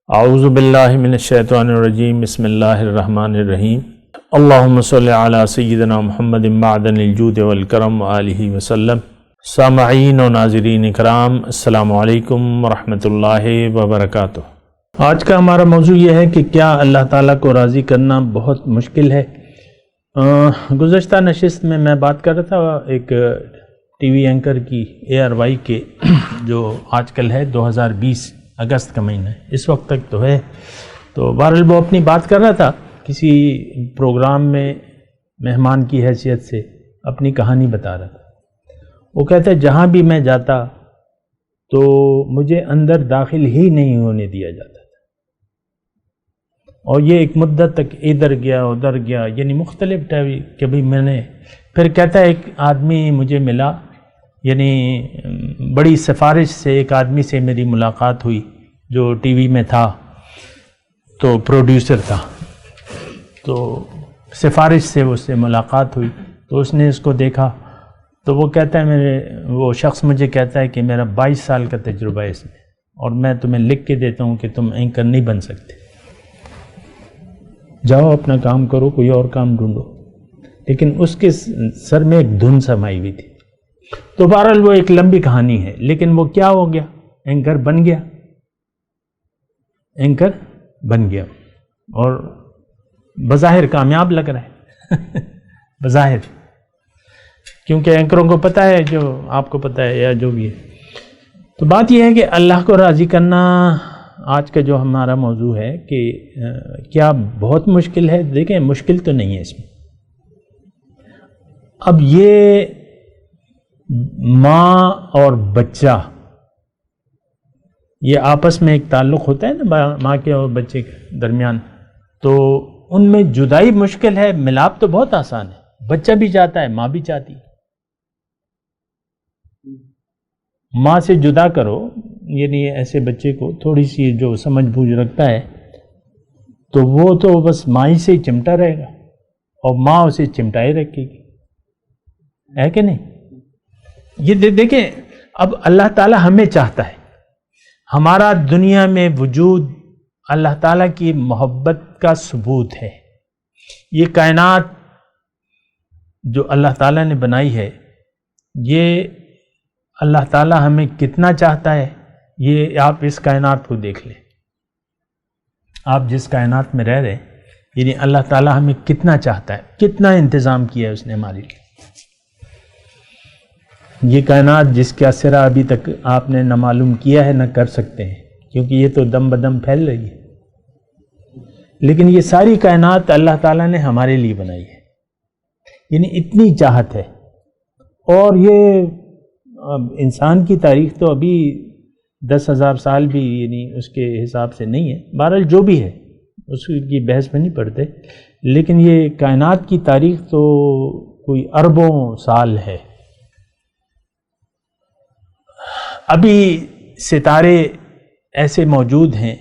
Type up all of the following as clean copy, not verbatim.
اعوذ باللہ من الشیطان الرجیم بسم اللہ الرحمن الرحیم اللہم صلی علی سیدنا محمد معدن الجود والکرم وآلہ وسلم۔ سامعین و ناظرین اکرام، السلام علیکم ورحمۃ اللہ وبرکاتہ۔ آج کا ہمارا موضوع یہ ہے کہ کیا اللہ تعالیٰ کو راضی کرنا بہت مشکل ہے۔ گزشتہ نشست میں بات کر رہا تھا ایک ٹی وی اینکر کی ARY کے، جو آج کل ہے 2020 اگست کا مہینہ ہے، اس وقت تک تو ہے، تو بہرحال وہ اپنی بات کر رہا تھا کسی پروگرام میں مہمان کی حیثیت سے، اپنی کہانی بتا رہا تھا۔ وہ کہتا ہے جہاں بھی میں جاتا تو مجھے اندر داخل ہی نہیں ہونے دیا جاتا تھا، اور یہ ایک مدت تک ادھر گیا ادھر گیا، یعنی مختلف کبھی میں نے پھر کہتا ہے ایک آدمی مجھے ملا، یعنی بڑی سفارش سے ایک آدمی سے میری ملاقات ہوئی جو ٹی وی میں تھا، تو پروڈیوسر تھا، تو سفارش سے اس سے ملاقات ہوئی، تو اس نے اس کو دیکھا، تو وہ کہتا ہے وہ شخص مجھے کہتا ہے کہ میرا 22 سال کا تجربہ ہے اس میں، اور میں تمہیں لکھ کے دیتا ہوں کہ تم اینکر نہیں بن سکتے، جاؤ اپنا کام کرو، کوئی اور کام ڈھونڈو۔ لیکن اس کے سر میں ایک دھن سمائی ہوئی تھی۔ تو بہرحال وہ ایک لمبی کہانی ہے، لیکن وہ کیا ہو گیا، اینکر بن گیا، اینکر بن گیا، اور بظاہر کامیاب لگ رہا ہے بظاہر، کیونکہ اینکروں کو پتہ ہے، جو آپ کو پتہ ہے یا جو بھی ہے۔ تو بات یہ ہے کہ اللہ کو راضی کرنا آج کا جو ہمارا موضوع ہے کہ کیا بہت مشکل ہے۔ دیکھیں، مشکل تو نہیں ہے اس میں۔ اب یہ ماں اور بچہ، یہ آپس میں ایک تعلق ہوتا ہے نا ماں کے اور بچے کے درمیان، تو ان میں جدائی مشکل ہے، ملاپ تو بہت آسان ہے۔ بچہ بھی چاہتا ہے، ماں بھی چاہتی ہے۔ ماں سے جدا کرو، یعنی ایسے بچے کو تھوڑی سی جو سمجھ بوجھ رکھتا ہے، تو وہ تو بس ماں ہی سے ہی چمٹا رہے گا، اور ماں اسے چمٹائے رکھے گی، ہے کہ نہیں؟ یہ دیکھیں، اب اللہ تعالیٰ ہمیں چاہتا ہے، ہمارا دنیا میں وجود اللہ تعالیٰ کی محبت کا ثبوت ہے۔ یہ کائنات جو اللہ تعالیٰ نے بنائی ہے، یہ اللہ تعالیٰ ہمیں کتنا چاہتا ہے، یہ آپ اس کائنات کو دیکھ لیں۔ آپ جس کائنات میں رہ رہے ہیں، یعنی اللہ تعالیٰ ہمیں کتنا چاہتا ہے، کتنا انتظام کیا ہے اس نے ہمارے لیے۔ یہ کائنات جس کا سرا ابھی تک آپ نے نہ معلوم کیا ہے نہ کر سکتے ہیں، کیونکہ یہ تو دم بدم پھیل رہی ہے، لیکن یہ ساری کائنات اللہ تعالیٰ نے ہمارے لیے بنائی ہے، یعنی اتنی چاہت ہے۔ اور یہ انسان کی تاریخ تو ابھی 10,000 سال بھی یعنی اس کے حساب سے نہیں ہے، بہرحال جو بھی ہے اس کی بحث میں نہیں پڑھتے، لیکن یہ کائنات کی تاریخ تو کوئی اربوں سال ہے۔ ابھی ستارے ایسے موجود ہیں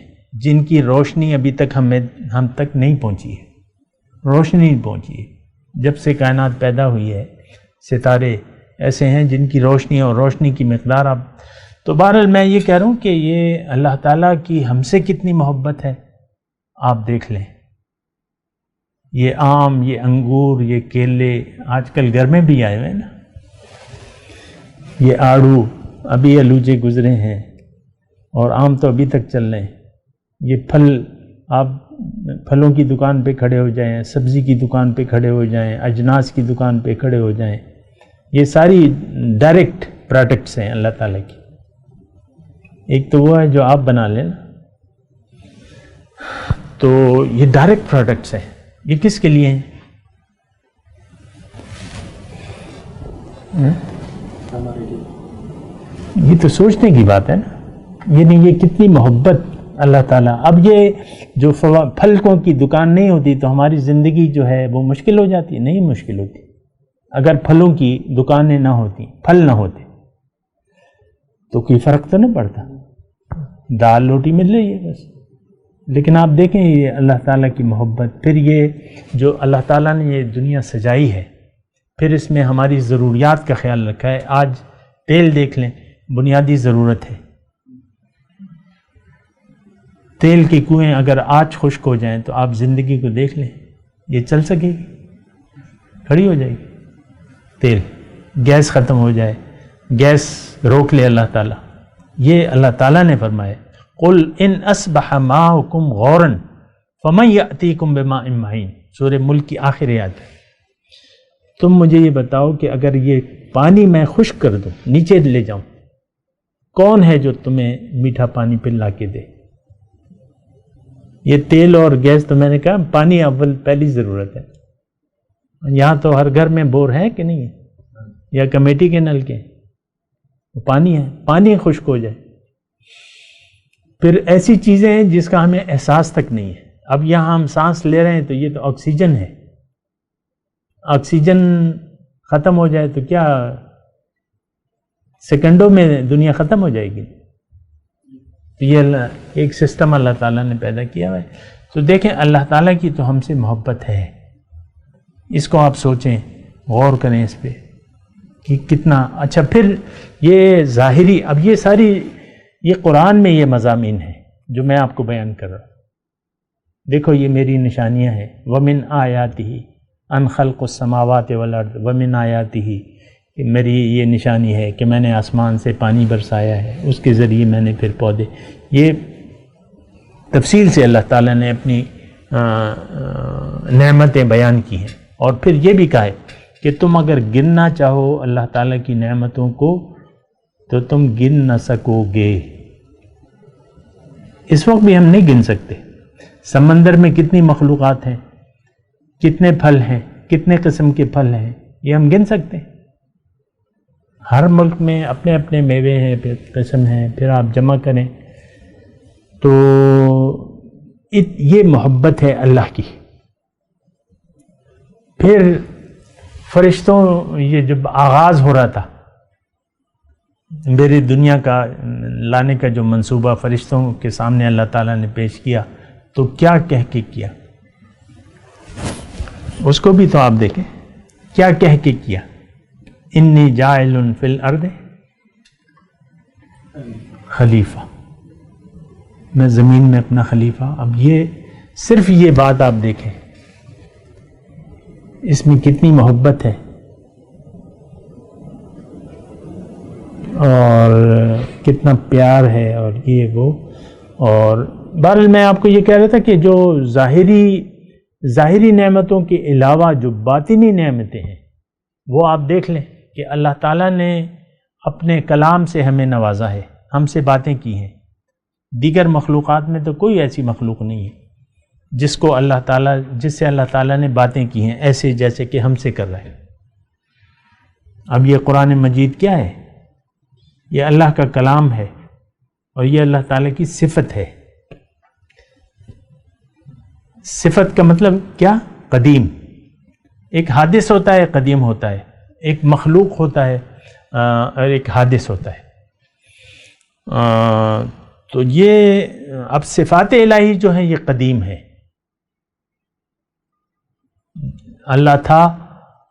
جن کی روشنی ابھی تک ہم تک نہیں پہنچی ہے، روشنی نہیں پہنچی ہے۔ جب سے کائنات پیدا ہوئی ہے، ستارے ایسے ہیں جن کی روشنی اور روشنی کی مقدار اب تو بہرحال میں یہ کہہ رہا ہوں کہ یہ اللہ تعالیٰ کی ہم سے کتنی محبت ہے، آپ دیکھ لیں۔ یہ آم، یہ انگور، یہ کیلے آج کل گھر میں بھی آئے ہوئے ہیں نا، یہ آڑو، ابھی الوجے گزرے ہیں، اور آم تو ابھی تک چل رہے ہیں۔ یہ پھل، آپ پھلوں کی دکان پہ کھڑے ہو جائیں، سبزی کی دکان پہ کھڑے ہو جائیں، اجناس کی دکان پہ کھڑے ہو جائیں، یہ ساری ڈائریکٹ پروڈکٹس ہیں اللہ تعالیٰ کی۔ ایک تو وہ ہے جو آپ بنا لیں نا، تو یہ ڈائریکٹ پروڈکٹس ہیں، یہ کس کے لیے ہیں؟ یہ تو سوچنے کی بات ہے نا، یعنی یہ کتنی محبت اللہ تعالیٰ۔ اب یہ جو پھلوں کی دکان نہیں ہوتی تو ہماری زندگی جو ہے وہ مشکل ہو جاتی، نہیں مشکل ہوتی۔ اگر پھلوں کی دکانیں نہ ہوتی، پھل نہ ہوتے، تو کوئی فرق تو نہیں پڑتا، دال روٹی مل رہی ہے بس۔ لیکن آپ دیکھیں یہ اللہ تعالیٰ کی محبت، پھر یہ جو اللہ تعالیٰ نے یہ دنیا سجائی ہے، پھر اس میں ہماری ضروریات کا خیال رکھا ہے۔ آج تیل دیکھ لیں، بنیادی ضرورت ہے، تیل کے کنویں اگر آج خشک ہو جائیں تو آپ زندگی کو دیکھ لیں، یہ چل سکے گی؟ کھڑی ہو جائے گی۔ تیل، گیس ختم ہو جائے، گیس روک لے اللہ تعالیٰ، یہ اللہ تعالیٰ نے فرمایا قُلْ إِنْ أَصْبَحَ مَاؤُكُمْ غَوْرًا فَمَنْ يَأْتِيكُمْ بِمَاءٍ مَّعِينٍ، سورہ ملک کی آخر آیت ہے۔ تم مجھے یہ بتاؤ کہ اگر یہ پانی میں خشک کر دوں، نیچے لے جاؤں، کون ہے جو تمہیں میٹھا پانی پلا کے دے؟ یہ تیل اور گیس تو میں نے کہا پانی اول پہلی ضرورت ہے۔ یہاں تو ہر گھر میں بور ہے کہ نہیں ہے، یا کمیٹی کے نل کے، پانی ہے، پانی خشک ہو جائے۔ پھر ایسی چیزیں ہیں جس کا ہمیں احساس تک نہیں ہے۔ اب یہاں ہم سانس لے رہے ہیں تو یہ تو آکسیجن ہے، آکسیجن ختم ہو جائے تو کیا سیکنڈوں میں دنیا ختم ہو جائے گی؟ یہ ایک سسٹم اللہ تعالیٰ نے پیدا کیا ہے۔ تو دیکھیں اللہ تعالیٰ کی تو ہم سے محبت ہے، اس کو آپ سوچیں، غور کریں اس پہ کہ کتنا اچھا۔ پھر یہ ظاہری، اب یہ ساری یہ قرآن میں یہ مضامین ہیں جو میں آپ کو بیان کر رہا ہوں۔ دیکھو یہ میری نشانیاں ہیں، وَمِنْ آیَاتِهِ أَنْ خَلْقُ السَّمَاوَاتِ وَالْأَرْضِ وَمِنْ آیَاتِهِ، کہ میری یہ نشانی ہے کہ میں نے آسمان سے پانی برسایا ہے، اس کے ذریعے میں نے پھر پودے، یہ تفصیل سے اللہ تعالیٰ نے اپنی نعمتیں بیان کی ہیں۔ اور پھر یہ بھی کہا ہے کہ تم اگر گننا چاہو اللہ تعالیٰ کی نعمتوں کو تو تم گن نہ سکو گے۔ اس وقت بھی ہم نہیں گن سکتے۔ سمندر میں کتنی مخلوقات ہیں، کتنے پھل ہیں، کتنے قسم کے پھل ہیں، یہ ہم گن سکتے ہیں؟ ہر ملک میں اپنے اپنے میوے ہیں، پھر قسم ہیں، پھر آپ جمع کریں تو یہ محبت ہے اللہ کی۔ پھر فرشتوں، یہ جب آغاز ہو رہا تھا میری دنیا کا لانے کا جو منصوبہ فرشتوں کے سامنے اللہ تعالیٰ نے پیش کیا تو کیا کہہ کے کیا، اس کو بھی تو آپ دیکھیں کیا کہہ کے کیا، انی جاعل فی الارض خلیفہ، میں زمین میں اپنا خلیفہ۔ اب یہ صرف یہ بات آپ دیکھیں، اس میں کتنی محبت ہے اور کتنا پیار ہے اور یہ وہ۔ اور بہرحال میں آپ کو یہ کہہ رہا تھا کہ جو ظاہری نعمتوں کے علاوہ جو باطنی نعمتیں ہیں وہ آپ دیکھ لیں کہ اللہ تعالیٰ نے اپنے کلام سے ہمیں نوازا ہے، ہم سے باتیں کی ہیں۔ دیگر مخلوقات میں تو کوئی ایسی مخلوق نہیں ہے جس سے اللہ تعالیٰ نے باتیں کی ہیں ایسے جیسے کہ ہم سے کر رہے ہیں۔ اب یہ قرآن مجید کیا ہے؟ یہ اللہ کا کلام ہے اور یہ اللہ تعالیٰ کی صفت ہے۔ صفت کا مطلب کیا؟ قدیم۔ ایک حادث ہوتا ہے، قدیم ہوتا ہے، ایک مخلوق ہوتا ہے اور ایک حادث ہوتا ہے۔ تو یہ اب صفات الہی جو ہیں یہ قدیم ہے، اللہ تھا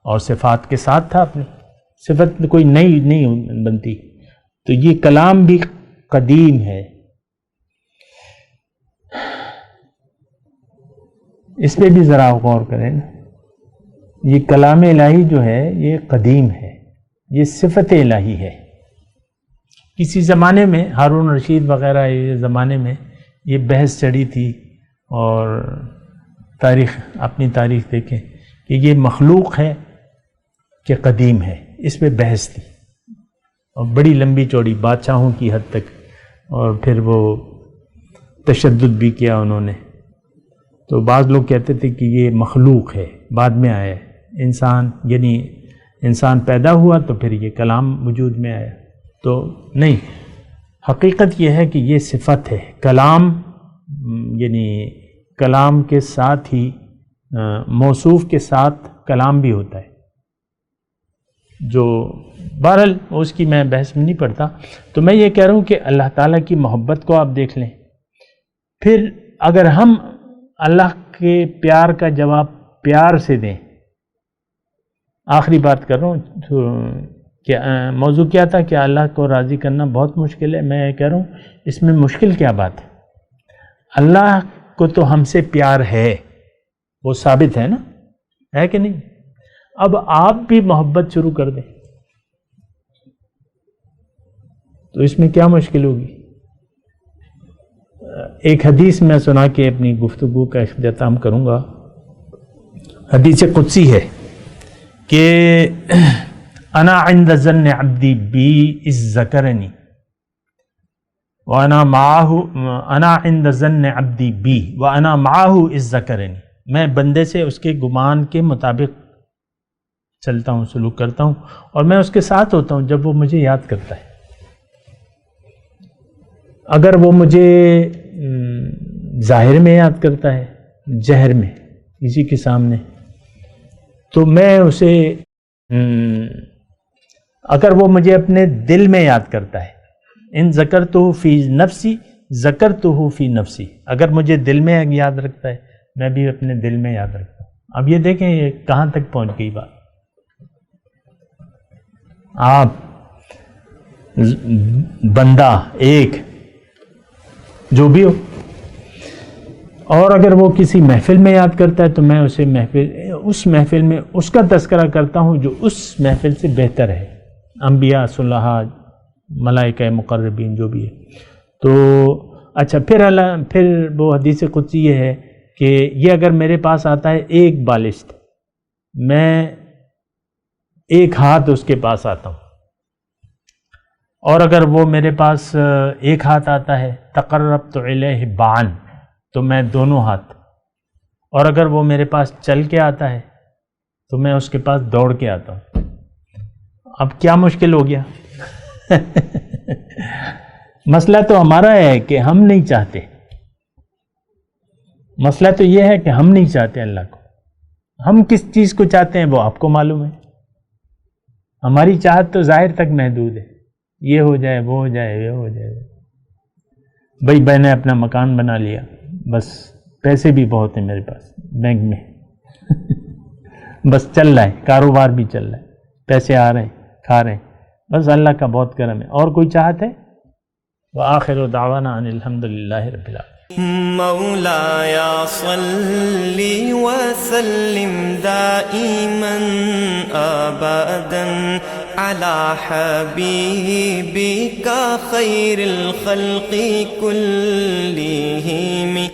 اور صفات کے ساتھ تھا، اپنی صفت کوئی نئی نہیں بنتی۔ تو یہ کلام بھی قدیم ہے، اس پہ بھی ذرا غور کریں نا۔ یہ کلام الہی جو ہے یہ قدیم ہے، یہ صفت الہی ہے۔ کسی زمانے میں ہارون رشید وغیرہ یہ زمانے میں یہ بحث چڑھی تھی، اور اپنی تاریخ دیکھیں کہ یہ مخلوق ہے کہ قدیم ہے، اس پہ بحث تھی اور بڑی لمبی چوڑی بادشاہوں کی حد تک، اور پھر وہ تشدد بھی کیا انہوں نے۔ تو بعض لوگ کہتے تھے کہ یہ مخلوق ہے، بعد میں آیا انسان، یعنی انسان پیدا ہوا تو پھر یہ کلام وجود میں آیا۔ تو نہیں، حقیقت یہ ہے کہ یہ صفت ہے۔ کلام یعنی کلام کے ساتھ ہی موصوف کے ساتھ کلام بھی ہوتا ہے، جو بہرحال اس کی میں بحث میں نہیں پڑتا۔ تو میں یہ کہہ رہا ہوں کہ اللہ تعالیٰ کی محبت کو آپ دیکھ لیں۔ پھر اگر ہم اللہ کے پیار کا جواب پیار سے دیں، آخری بات کر رہا ہوں، کہ موضوع کیا تھا کہ اللہ کو راضی کرنا بہت مشکل ہے۔ میں کہہ رہا ہوں اس میں مشکل کیا بات ہے؟ اللہ کو تو ہم سے پیار ہے، وہ ثابت ہے نا، ہے کہ نہیں؟ اب آپ بھی محبت شروع کر دیں تو اس میں کیا مشکل ہوگی؟ ایک حدیث میں سنا کے اپنی گفتگو کا اختتام کروں گا. حدیث قدسی ہے کہ انا عند ظن عبدی بی اذ ذکرنی وانا معه، انا عند ظن عبدی بی وانا معه اذ ذکرنی، میں بندے سے اس کے گمان کے مطابق چلتا ہوں، سلوک کرتا ہوں، اور میں اس کے ساتھ ہوتا ہوں جب وہ مجھے یاد کرتا ہے. اگر وہ مجھے ظاہر میں یاد کرتا ہے، جہر میں کسی کے سامنے، تو میں اسے اگر وہ مجھے اپنے دل میں یاد کرتا ہے، ان ذکرتہ فی نفسی ذکرتہ فی نفسی، اگر مجھے دل میں یاد رکھتا ہے میں بھی اپنے دل میں یاد رکھتا ہوں. اب یہ دیکھیں یہ کہاں تک پہنچ گئی بات. آپ بندہ ایک جو بھی ہو، اور اگر وہ کسی محفل میں یاد کرتا ہے تو میں اسے اس محفل میں اس کا تذکرہ کرتا ہوں جو اس محفل سے بہتر ہے، انبیاء، صلحاء، ملائکہ مقربین جو بھی ہے. تو اچھا پھر وہ حدیث قدسی یہ ہے کہ یہ اگر میرے پاس آتا ہے ایک بالشت، میں ایک ہاتھ اس کے پاس آتا ہوں، اور اگر وہ میرے پاس ایک ہاتھ آتا ہے تقربت الیہ بعن، تو میں دونوں ہاتھ، اور اگر وہ میرے پاس چل کے آتا ہے تو میں اس کے پاس دوڑ کے آتا ہوں. اب کیا مشکل ہو گیا؟ مسئلہ تو ہمارا ہے کہ ہم نہیں چاہتے، مسئلہ تو یہ ہے کہ ہم نہیں چاہتے اللہ کو. ہم کس چیز کو چاہتے ہیں وہ آپ کو معلوم ہے. ہماری چاہت تو ظاہر تک محدود ہے، یہ ہو جائے، وہ ہو جائے، یہ ہو جائے. بھائی میں نے اپنا مکان بنا لیا، بس پیسے بھی بہت ہیں میرے پاس بینک میں، بس چل رہا ہے، کاروبار بھی چل رہا ہے، پیسے آ رہے ہیں، کھا رہے ہیں، بس اللہ کا بہت کرم ہے. اور کوئی چاہت ہے؟ وآخر دعوانا ان الحمد للہ رب العالمین. مولاي صل وسلم دائما ابدا على حبيبك خير الخلق كلهم.